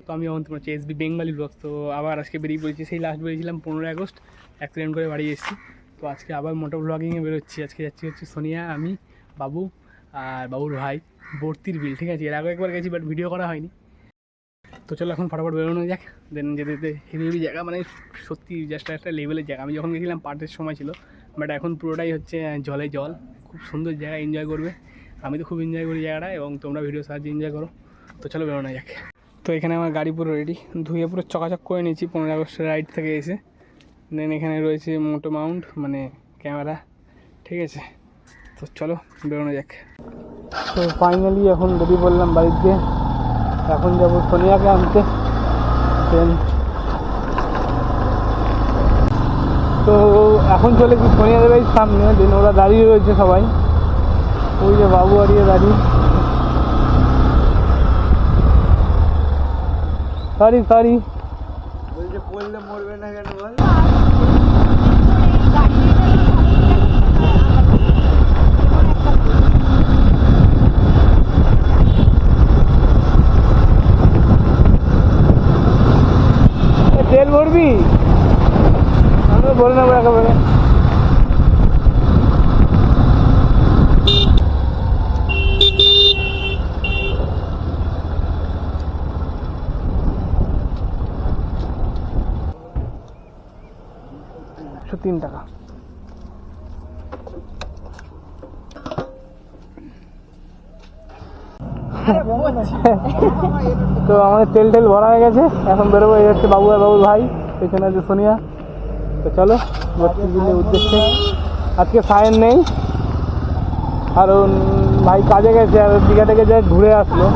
তো আমি এখন তোমার এসবি বেঙ্গলি ব্লগ। তো আবার আজকে বেরিয়ে পড়েছি, সেই লাস্ট বেরিয়েছিলাম 15 আগস্ট, অ্যাক্সিডেন্ট করে বাড়ি এসেছি। তো আজকে আবার মোটো ব্লগিংয়ে বেরোচ্ছি। আজকে যাচ্ছি হচ্ছে সোনিয়া, আমি, বাবু আর বাবুর ভাই, বর্তির বিল। ঠিক আছে, এর আগে একবার গেছি বাট ভিডিও করা হয়নি। তো চলো এখন ফটাফট বেরোনো যাক। দেন যেতে যেতে হেভি হেভি জায়গা, মানে সত্যি জাস্ট একটা লেভেলের জায়গা। আমি যখন গেছিলাম পাটের সময় ছিল, বাট এখন পুরোটাই হচ্ছে জলে জল। খুব সুন্দর জায়গা, এনজয় করবে। আমি তো খুব এনজয় করি জায়গাটা, এবং তোমরা ভিডিও সাহায্যে এনজয় করো। তো চলো বেরোনো যাক। তো এখানে আমার গাড়ি পুরো রেডি, ধুয়ে পুরো চকাচক করে নিয়েছি 15 আগস্টের রাইড থেকে এসে। দেন এখানে রয়েছে মোটো মাউন্ট, মানে ক্যামেরা। ঠিক আছে, তো চলো বেরোনো যাক। তো ফাইনালি এখন বেরিয়ে পড়লাম বাড়ির দিয়ে। এখন যাবো সোনিয়াকে আনতে। দেন তো এখন চলে কি সোনিয়াদের বাড়ির সামনে। দেন ওরা দাঁড়িয়ে রয়েছে সবাই, ওই যে বাবু আরিয়ে দাঁড়িয়ে। সরি সরি, বলছে পড়লে মরবে না কেন বল? তেল ভরবি? আমি বলে নেবো একেবারে। $3 টাকা। তো আমাদের তেল টেল ভরা হয়ে গেছে, এখন বেরোবো। এই হচ্ছে বাবু আর বাবুর ভাই, পেছনে আছে সোনিয়া। তো চলো বত্রিশ দিনের উদ্দেশ্যে। আজকে সায়ন নেই, কারণ ভাই কাজে গেছে, আর দীঘা থেকে যা ঘুরে আসলো।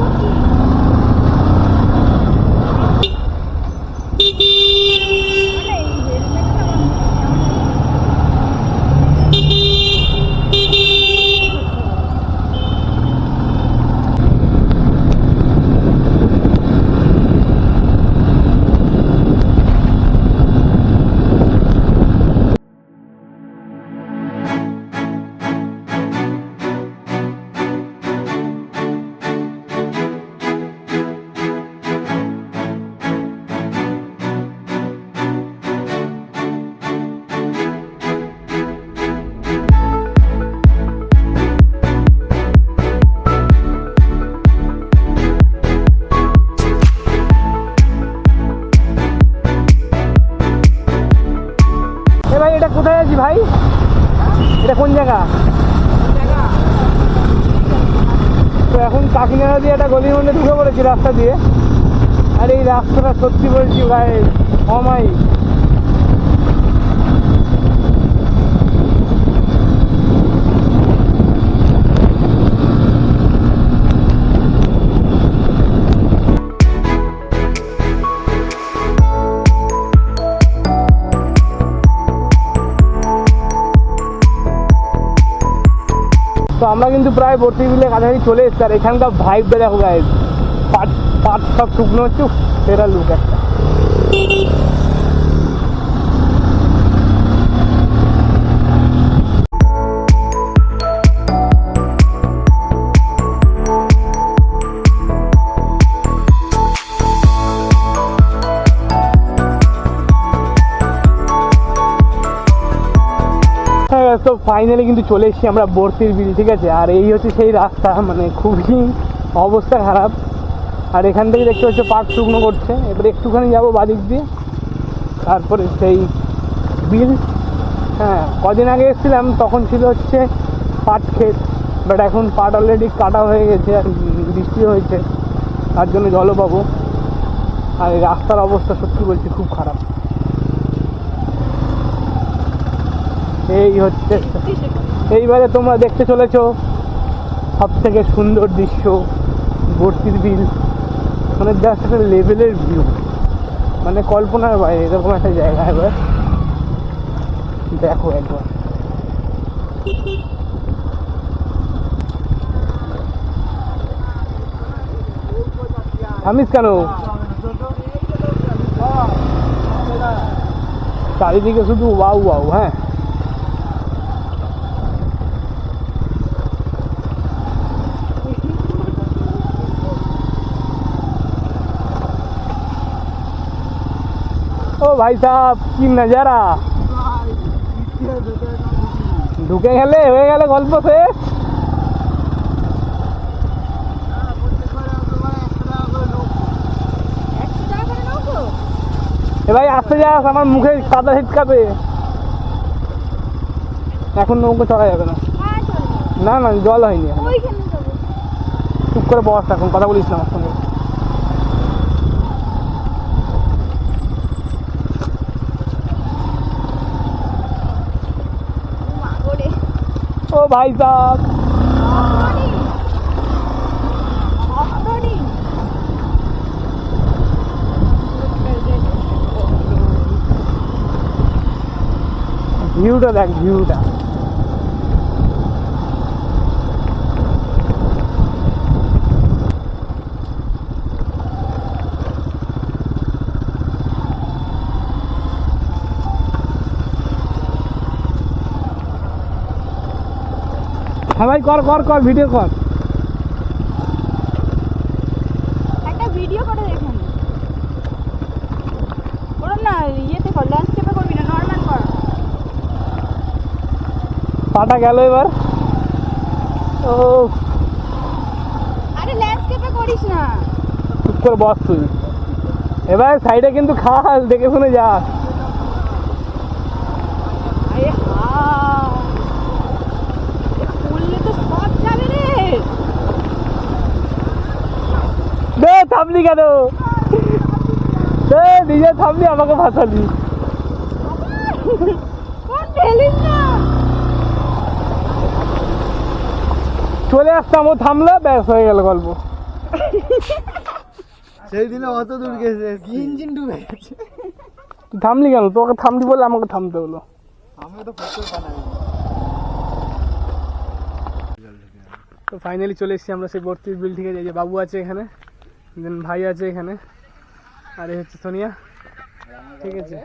ভাই এটা কোথায় আছি ভাই? এটা কোন জায়গা? তো এখন কাকিনাড়া দিয়ে একটা গলির মধ্যে ঢুকে পড়েছি রাস্তা দিয়ে। আর এই রাস্তাটা সত্যি বলছি ভাই অমাই। তো আমরা কিন্তু প্রায় বর্তি বিলে কাছাকাছি চলে এসছি। আর এখানকার ভাইবটা দেখো গাইজ, পাট পাট সব শুকনো হচ্ছে, সেরা লুক একটা। তো ফাইনালি কিন্তু চলে এসেছি আমরা বর্তির বিল। ঠিক আছে, আর এই হচ্ছে সেই রাস্তা, মানে খুবই অবস্থা খারাপ। আর এখান থেকে দেখতে হচ্ছে পাট শুকনো করছে। এবারে একটুখানি যাবো বাদিক দিয়ে, তারপরে সেই বিল। হ্যাঁ, কদিন আগে এসেছিলাম তখন ছিল হচ্ছে পাট ক্ষেত, বাট এখন পাট অলরেডি কাটা হয়ে গেছে, আর বৃষ্টি হয়েছে, তার জন্য জলও পাবো। আর এই রাস্তার অবস্থা সত্যি বলছি খুব খারাপ। এই হচ্ছে, এইবারে তোমরা দেখতে চলেছ সব থেকে সুন্দর দৃশ্য, বর্তির বিল। মানে জাস্ট একটা লেভেলের ভিউ, মানে কল্পনার বাইরে এরকম একটা জায়গা। এবার দেখো একবার। থামিস কেন? চারিদিকে শুধু ওয়াও ওয়াও। হ্যাঁ, ভাই সাহেব কি নজারা, ঢুকে গেলে হয়ে গেলে গল্প শেষ। এ ভাই আসতে যাস, আমার মুখে কাদা ছিটকাবে। এখন নৌকো চড়া যাবে না, না না জল হয়নি এখন। চুপ করে বস, এখন কথা বলিস না আমার সঙ্গে। ও ভাই সাহেব ভিউটা দেখ, ভিউটা হ্যাঁ ভাই কর কর কর, ভিডিও কর। একটা ভিডিও করে দেখেন, ওরম না ইয়েতে কর, ল্যান্ডস্কেপে করবি না, নর্মাল কর। পাটা গেল এবার। ও আরে ল্যান্ডস্কেপে করিস না। চুপ করে বস তুই। এবার সাইডে কিন্তু খাল, দেখে শুনে যাস। আরে হ্যাঁ, বললে তো সব যাবে রে। দে থামলি কেন? দে নিজে থামলি, আমাকে ফাঁসালি। কোন ঠেলিস না। চলে আসতাম, ও থামলো, ব্যাস হয়ে গেল গল্প। সেই দিনে অত দূর গেছে, কি ইঞ্জিন ডুবে গেছে। তুই থামলি কেন? তোকে থামলি বলে আমাকে থামতে হলো। আমি তো ফটো বানাই। তো ফাইনালি চলে এসেছি আমরা সেই 32 বিল্ডিংয়ে। যে বাবু আছে এখানে, দেন ভাই আছে এখানে, আর এই হচ্ছে সোনিয়া, ঠিক আছে।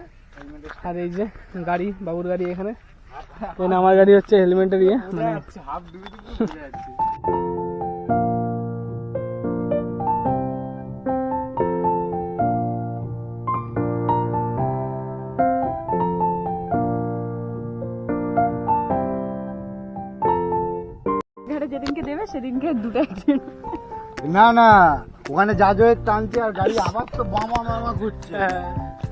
আর এই যে গাড়ি, বাবুর গাড়ি এখানে, দেন আমার গাড়ি হচ্ছে হেলমেটের ইয়ে, মানে হাফ ডুবে ডুবে যাচ্ছে। ঘরে যেদিনকে দেবে সেদিনকে দুটো অ্যাক্সিডেন্ট। না না, ওখানে জাজয়ের টানছে আর গাড়ি আবার তো বামা মামা ঘুরছে।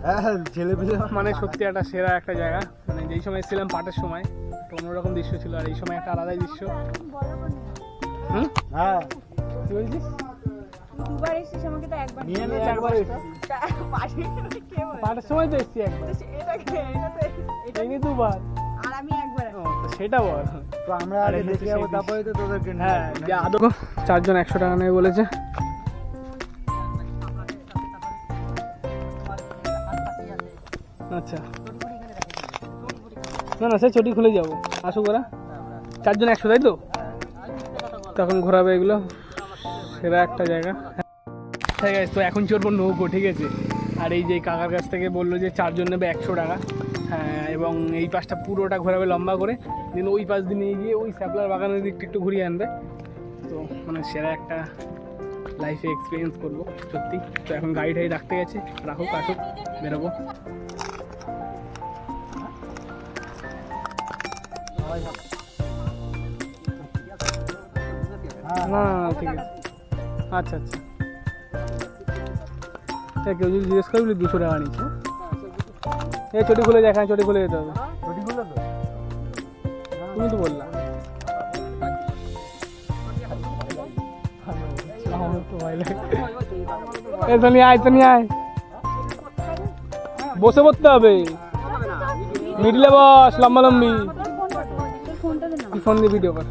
হ্যাঁ ছেলে পেলে মানে সত্যি একটা সেরা একটা জায়গা। মানে যেই সময় এসেছিলাম পাটের সময় একটা অন্যরকম দৃশ্য ছিল, আর এই সময় একটা আলাদাই দৃশ্য। হুম, হ্যাঁ কি বলছিস? দুবার এসেছিস, আমাকে তো একবার নিয়ে নে, একবার এসেছি। পাটের সময় তো এসেছি একবার, এই দুবার। আর আমি একবার। ও, তো সেটা বল। তো আমরা আর আগে এই হচ্ছে দেখে যাবো, সেই তারপরে তো তোদেরকে নিয়ে হ্যাঁ, আসবো, যে নাকি? আদৌ 4 জন 100 টাকা নেবে বলেছে। আচ্ছা, না না সে চটি খুলে যাবো, আসুক ওরা। 4 জন 100, তাই তো? তখন ঘোরাবে এগুলো, সেরা একটা জায়গা। ঠিক আছে, তো এখন চড়বো নৌকো, ঠিক আছে। আর এই যে কাকার কাছ থেকে বললো যে 4 জন নেবে 100 টাকা, হ্যাঁ, এবং এই পাশটা পুরোটা ঘোরাবে লম্বা করে, দেন ওই পাশ দিয়ে নিয়ে গিয়ে ওই স্যাপলার বাগানের দিকটা একটু ঘুরিয়ে আনবে। তো মানে সেরা একটা লাইফে এক্সপিরিয়েন্স করবো সত্যি। তো এখন গাড়ি টাড়ি রাখতে গেছে, রাখুক আসুক, বেরোবো। না না না, ঠিক আছে, আচ্ছা আচ্ছা। কেউ যদি জিজ্ঞেস করবি 200 টাকা নিচ্ছে। এই চটি খুলে যায়, এখানে চটি খুলে যেতে হবে। ছুটিগুলো তো তুমি তো বললা। এই তো নিয়ে আয়, তো নিয়ে আয়, বসে পড়তে হবে, মিডিলে বস, লম্বা লম্বি। ফোনটা দে না। তুই ফোন দিয়ে ভিডিও কর।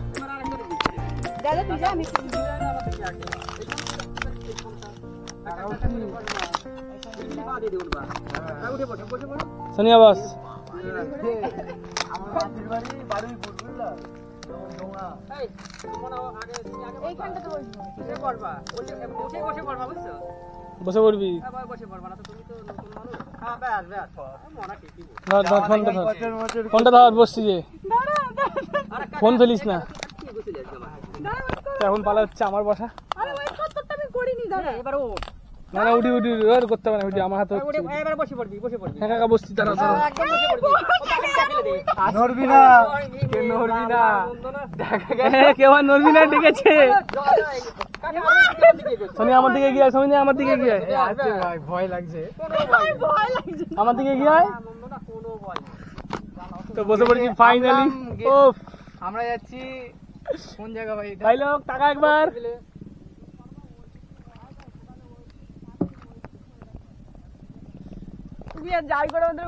দাদা তুই যা, আমি সোনিয়া বস। আমার মাটির বাড়ি বারুইপুর, বুঝলা? এইখানটাতে বসবো। বসে পড়বি, ধর ধর ফোনটা ধর, ফোনটা ধর, বসছি যে, দাঁড়া ফোন ফেলিস না। দাঁড়া, তো এখন পালা হচ্ছে আমার বসা। আরে ওই কতটা আমি করিনি, দাঁড়া। এবার ও না না উঠি উঠি আর করতে হবে না উঠি আমার হাতে হচ্ছে এবার বসে পড়বি হ্যাঁ কাকা বসছি দাঁড়াও দাঁড়াও একদম বসে পড়বি ফেলে দে নড়বি না কে নড়বি না কেউ আর নড়বি না ডেকেছে সোনি আমার দিকে গিয়ে সোনি আমার দিকে গিয়ে ভাই ভয় লাগছে আমার দিকে গিয়ে তো বসে পড়েছি ফাইনালি ও আমরা যাচ্ছি কোন জায়গা ভাই এটা ভাই লোক টাকা একবার তুমি আর যাই করে আমাদের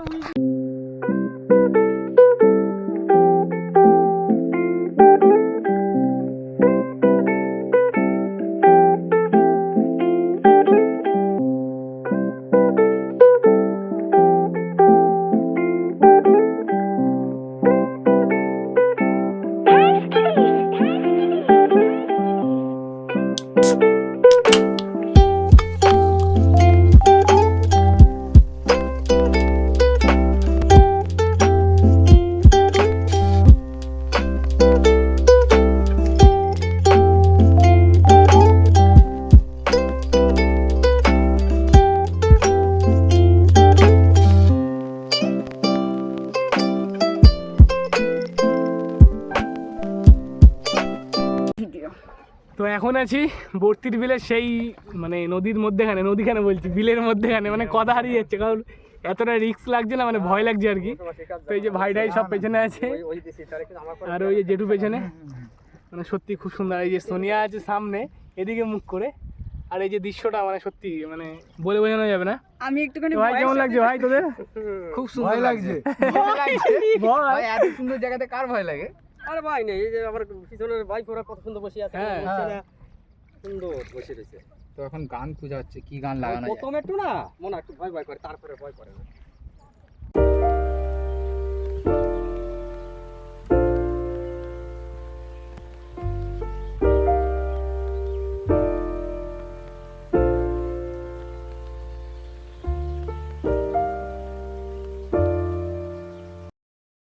তো এখন আছি বর্তির বিলের সেই মানে নদীর মধ্যেখানে নদীখানে বলছি বিলের মধ্যেখানে মানে কথা হারিয়ে যাচ্ছে কারণ এতটা রিস্ক লাগছে না মানে ভয় লাগছে আর কি তো এই যে ভাইটাই সব পেছনে আছে আর ওই যে জেঠু পেছনে মানে সত্যি খুব সুন্দর এই যে সোনিয়া আছে সামনে এদিকে মুখ করে আর এই যে দৃশ্যটা মানে সত্যি মানে বলে বোঝানো যাবে না আমি একটুখানি তো ভাই কেমন লাগছে ভাই তোদের খুব ভয় লাগছে ভাই এত সুন্দর জায়গাতে কার ভয় লাগে আরে ভাই নেই এই যে আমার পিছনের বাইক ওরা কত সুন্দর বসে আছে হ্যাঁ, হচ্ছে না সুন্দর বসে রয়েছে তো এখন গান খোঁজা হচ্ছে কি গান লাগানো যায় প্রথম একটু না মনে একটু ভয় ভয় করে তারপরে ভয় করে না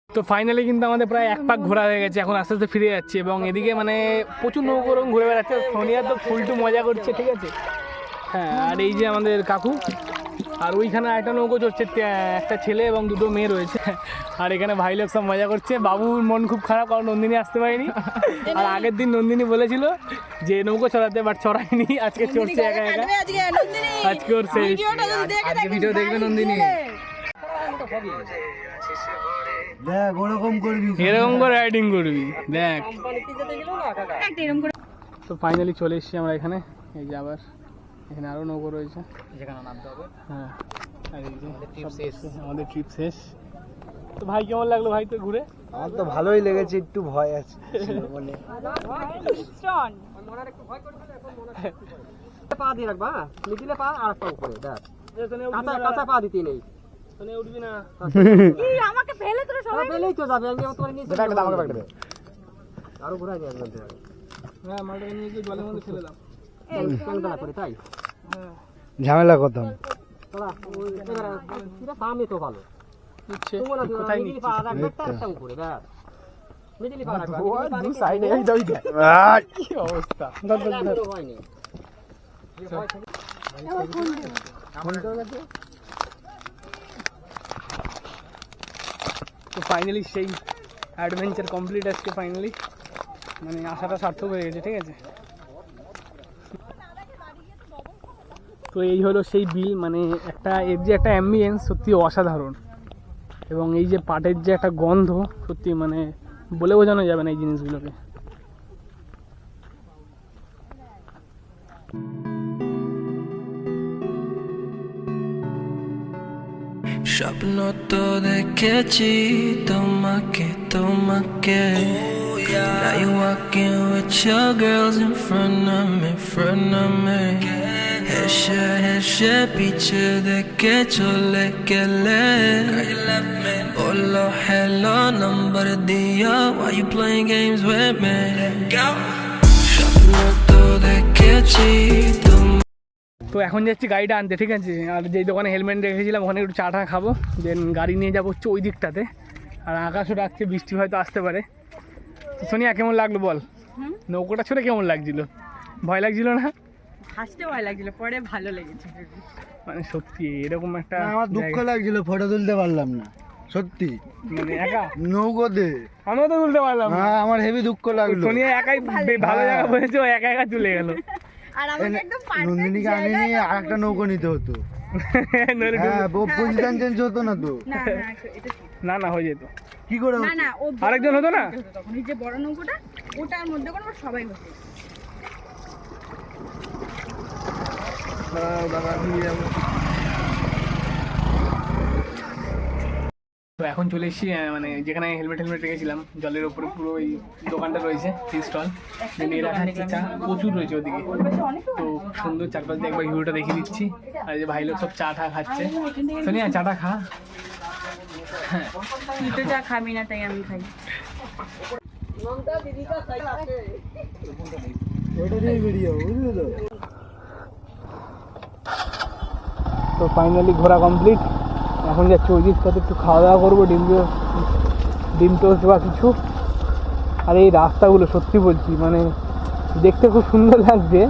তো ফাইনালি কিন্তু আমাদের প্রায় এক পাক ঘোরা হয়ে গেছে এখন আস্তে আস্তে ফিরে যাচ্ছে এবং এদিকে মানে প্রচুর নৌকো রকম ঘুরে বেড়াচ্ছে সোনিয়া তো ফুলটু মজা করছে ঠিক আছে হ্যাঁ আর এই যে আমাদের কাকু আর ওইখানে একটা নৌকো চড়ছে একটা ছেলে এবং দুটো মেয়ে রয়েছে আর এখানে ভাই লোক সব মজা করছে বাবুর মন খুব খারাপ কারণ নন্দিনী আসতে পারেনি আর আগের দিন নন্দিনী বলেছিল যে নৌকো চড়াতে বাট চড়ায়নি আজকে চড়ছে একা একা আজকে ওর শেষ আজকে ভিডিও দেখবে নন্দিনী দেখ ওরকম করবি এরকম করে রাইডিং করবি দেখ কোম্পানিতে যেতে গেলেও না কাকা একটা এরকম করে তো ফাইনালি চলে এসেছি আমরা এখানে এই যে আবার এখানে আরও নৌকো রয়েছে যেখানে নামতে হবে হ্যাঁ আর এই যে সব শেষ আমাদের ট্রিপ শেষ তো ভাই কেমন লাগলো ভাই তো ঘুরে আমার তো ভালোই লেগেছে একটু ভয় আছে মনে স্ট্রং মনে একটু ভয় করবে এখন মনে পা দিয়ে রাখবা নিচে পা আর একটা উপরে দেখ কাঁচা কাঁচা পা দিতে নেই শোনে উঠবি না কি আমাকে ফেলে তোরা সবাই পেলেই তো যাবে আমি তোমার নিচে আমাকে ব্যাগটা দে আরো ঘোরা নিয়ে আসবেন হ্যাঁ মালটাকে নিয়ে গিয়ে জলের মধ্যে ফেলে দাও কেন দাঁড়া করে তাই হ্যাঁ ঝামেলা করতাম তোরা এবারে সামনে তো ভালো নিচ্ছে তোমরা কোথায় মিডিল নিচ্ছে পা রাখবে একটা উপরে ব্যাস মিডিল পা রাখবা দু সাইডে এই দাও কি অবস্থা তো হয়নি তো ফাইনালি সেই অ্যাডভেঞ্চার কমপ্লিট আজকে ফাইনালি মানে আশাটা সার্থক হয়ে গেছে ঠিক আছে তো এই হলো সেই বিল মানে একটা এর যে একটা অ্যাম্বিয়েন্স সত্যি অসাধারণ এবং এই যে পাটের যে একটা গন্ধ সত্যি মানে বলে বোঝানো যাবে না এই জিনিসগুলোকে স্বপ্ন তো দেখেছি তোমাকে তোমাকে Now you walking with your girls in front of me হেসে হেসে পিছে দেখে চলে গেলে বলো hello number দিয়া Why you playing games with me স্বপ্ন তো দেখেছি তো এখন যাচ্ছি গাড়িটা আনতে ঠিক আছে আর যেই দোকানে হেলমেট রেখেছিলাম ওখানে একটু চা টা খাবো দেন গাড়ি নিয়ে যাবো হচ্ছে ওই দিকটাতে আর আকাশও ডাকছে বৃষ্টি হয়তো আসতে পারে তো সোনিয়া কেমন লাগলো বল নৌকোটা ছুটে কেমন লাগছিল ভয় লাগছিল না ফার্স্টে ভয় লাগছিল, পরে ভালো লেগেছে। মানে সত্যি এরকম একটা না, আমার দুঃখ জায়গা- লাগছিল ফটো তুলতে পারলাম না সত্যি মানে একা নৌকোতে। আমিও তো তুলতে পারলাম না। হ্যাঁ আমার হেভি দুঃখ লাগলো। সোনিয়া একাই ভালো জায়গা বলেছে, ও একা একা চলে গেল। আর আমাকে একদম পারফেক্ট নন্দিনীকে আনিনি আর একটা নৌকো নিতে হতো। নইলে হ্যাঁ পজিশন চেঞ্জ হতো না তো। না না এটা ঠিক। না না হয়ে যেত। কি করে না হতো? না ও আরেকজন হতো না? তখন এই যে বড় নৌকোটা ওটার মধ্যে কোনো সবাই বসে। দাঁড়াও, দাঁড়াও, নিয়ে যাবো। তো এখন চলে এসেছি মানে যেখানে হেলমেট রেখেছিলাম জলের উপরে, পুরো ওই দোকানটা রয়েছে টি স্টল। এরা খাচ্ছে চা, প্রচুর রয়েছে ওদিকে। তো খুব সুন্দর চারপাশ দিয়ে একবার ভিউটা দেখিয়ে দিচ্ছি। আর এই যে ভাই লোক সব চা টা খাচ্ছে। সোনিয়া চাটা খা। তুই তো যা খাবি না তাই আমি খাই। ওটা দিয়ে বেরিয়ে যাবো, বুঝলে তো? তো ফাইনালি ঘোরা কমপ্লিট। এখন যাচ্ছি ওই দিকটাতে একটু খাওয়া দাওয়া করবো, ডিম টোস্ট বা কিছু। আর এই রাস্তাগুলো সত্যি বলছি মানে দেখতে খুব সুন্দর লাগছে,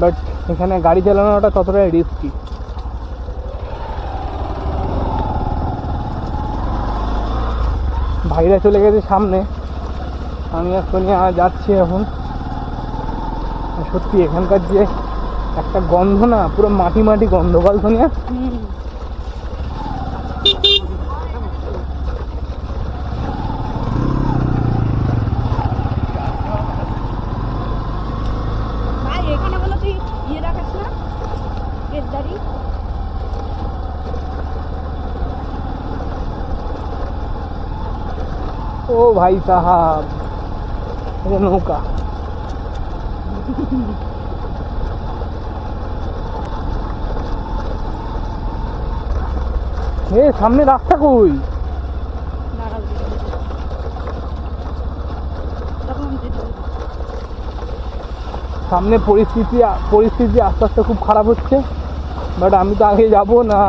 বাট এখানে গাড়ি চালানোটা ততটাই রিস্কি। ভাইরা চলে গেছে সামনে, আমি আর সোনিয়া যাচ্ছি এখন। আর সত্যি এখানকার যে একটা গন্ধ না, পুরো মাটি মাটি গন্ধ, বল সোনিয়া? ভাই এখানে বলো তুই ইয়ে রাখাস না গেটদারি। ও ভাই সাহাব, এটা নৌকা। এ সামনে রাস্তা কই? দাঁড়াও তখন যেতে সামনে পরিস্থিতি আস্তে আস্তে খুব খারাপ হচ্ছে, বাট আমি তো আগে যাব না,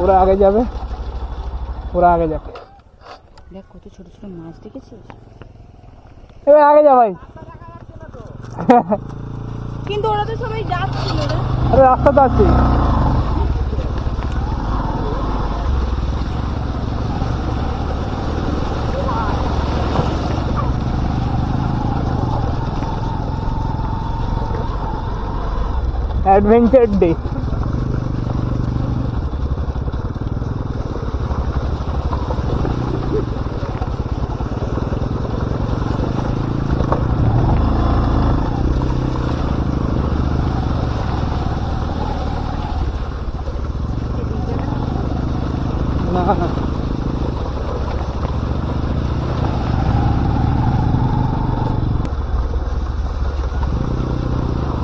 ওরা আগে যাবে, ওরা আগে যাবে। দেখ কত ছোট ছোট মাছ দেখেছিস, এবার আগে যা ভাই। কিন্তু ওরা তো সবাই যাচ্ছিল রে। আরে রাস্তা তো আছে। Adventure day. না না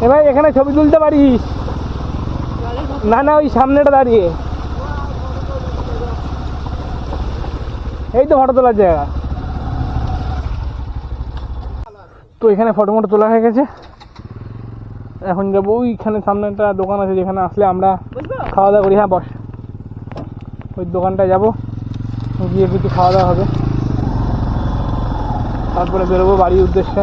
এ ভাই এখানে ছবি তুলতে পারিস? না না ওই সামনেটা দাঁড়িয়ে, এই তো ফটো তোলার জায়গা। তো এখানে ফটো তোলা হয়ে গেছে, এখন যাবো ওইখানে সামনে একটা দোকান আছে যেখানে আসলে আমরা খাওয়া দাওয়া করি। হ্যাঁ বস, ওই দোকানটায় যাবো, গিয়ে কিছু খাওয়া দাওয়া হবে, তারপরে বেরোবো বাড়ির উদ্দেশ্যে।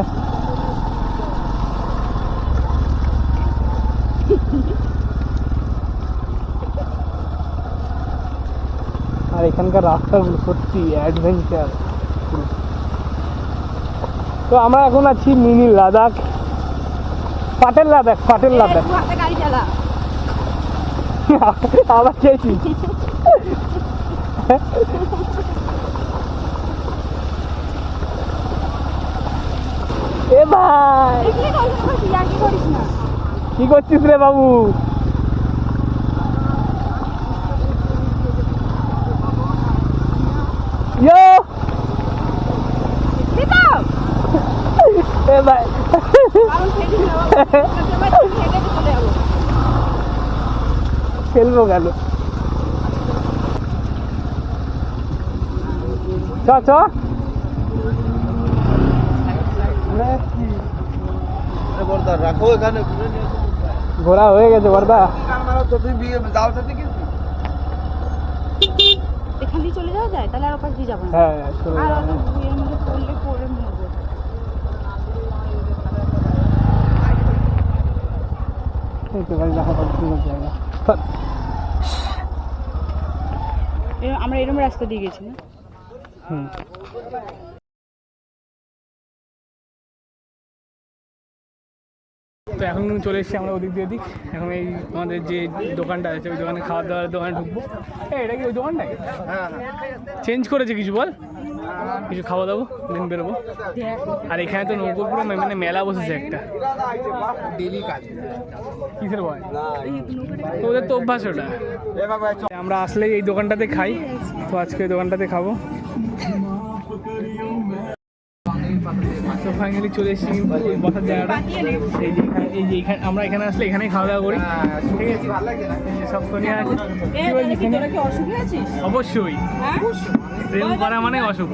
আর এখানকার রাস্তাগুলো সত্যি অ্যাডভেঞ্চার। তো আমরা এখন আছি মিনি লাদাখ, পাটেল লাদাখ। হাতে গাড়ি চালা। আবার চেয়েছি। এ ভাই কি করিস না। কি করছিস রে বাবু? ইয়ো এ ভাই খেলবো গেল। চ চ রাখো এখানে ঘোরা হয়ে গেছে বর্দা। এখান দিয়ে চলে যাওয়া যায়, তাহলে আর ওপাশ দিয়ে যাবো না। হ্যাঁ চলে আর যাবে। অত এর মধ্যে পড়লে পড়ে মরবো। এই তো গাড়ি রাখা পাচ্ছি সুন্দর জায়গা। আমরা এরকম রাস্তা দিয়ে গেছি না? হুম। তো এখন চলে এসেছি আমরা ওদিক দিয়ে ওদিক। এখন এই আমাদের যে দোকানটা আছে ওই দোকানে খাওয়া দাওয়ার দোকানে ঢুকবো। এটা কি ওই দোকানটাই চেঞ্জ করেছে কিছু? বল কিছু খাওয়া দাবো দিন বেরোবো। আর এখানে তো নৌকো পুরো মানে মেলা বসেছে একটা ডেলি কাজ। কিসের ভয়? তো ওদের তো অভ্যাস ওটা। আমরা আসলেই এই দোকানটাতে খাই, তো আজকে এই দোকানটাতে খাবো। তো ফাইনালি চলে এসেছি কিন্তু ওই বসার জায়গাটা। এই যে এখানে আমরা এখানে আসলে এখানেই খাওয়া দাওয়া করি, ঠিক আছে? এই যে সব সোনিয়া আছে। কি বলছিস সোনিয়া? তোরা কি অসুখী আছিস? অবশ্যই, হ্যাঁ? প্রেম করা মানে অশুভ।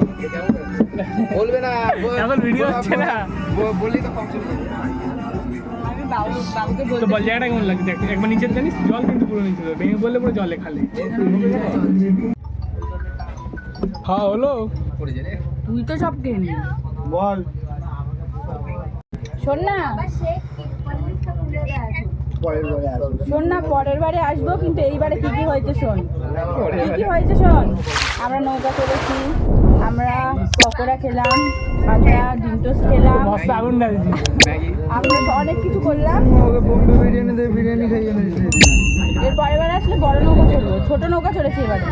বলবে না এখন ভিডিও হচ্ছে না বললি তো কম আমি বাবুকে তো বলতে বল জায়গাটা কেমন লাগছে? দেখ একবার নিচে জানিস জল কিন্তু পুরো নিচে যাবে, ভেঙে বললে পুরো জলে খালে। হ্যাঁ হলো তুই তো সব কেনি। বল শোন না, পরের বারে আসবো। শোন না, পরের বারে আসবো, কিন্তু এইবারে কি কি হয়েছে শোন। কি কি হয়েছে শোন। আমরা নৌকা করেছি, আমরা পকোড়া খেলাম, আমরা ডিম টোস্ট খেলাম, মস্ত আগুন ডালছি। আমরা অনেক কিছু করলাম। ওকে বোম্বে বিরিয়ানি দিয়ে বিরিয়ানি খাইয়ে এনেছি। এর পরের বারে আসলে বড় নৌকা চড়বো, ছোট নৌকা চড়েছি এবারে।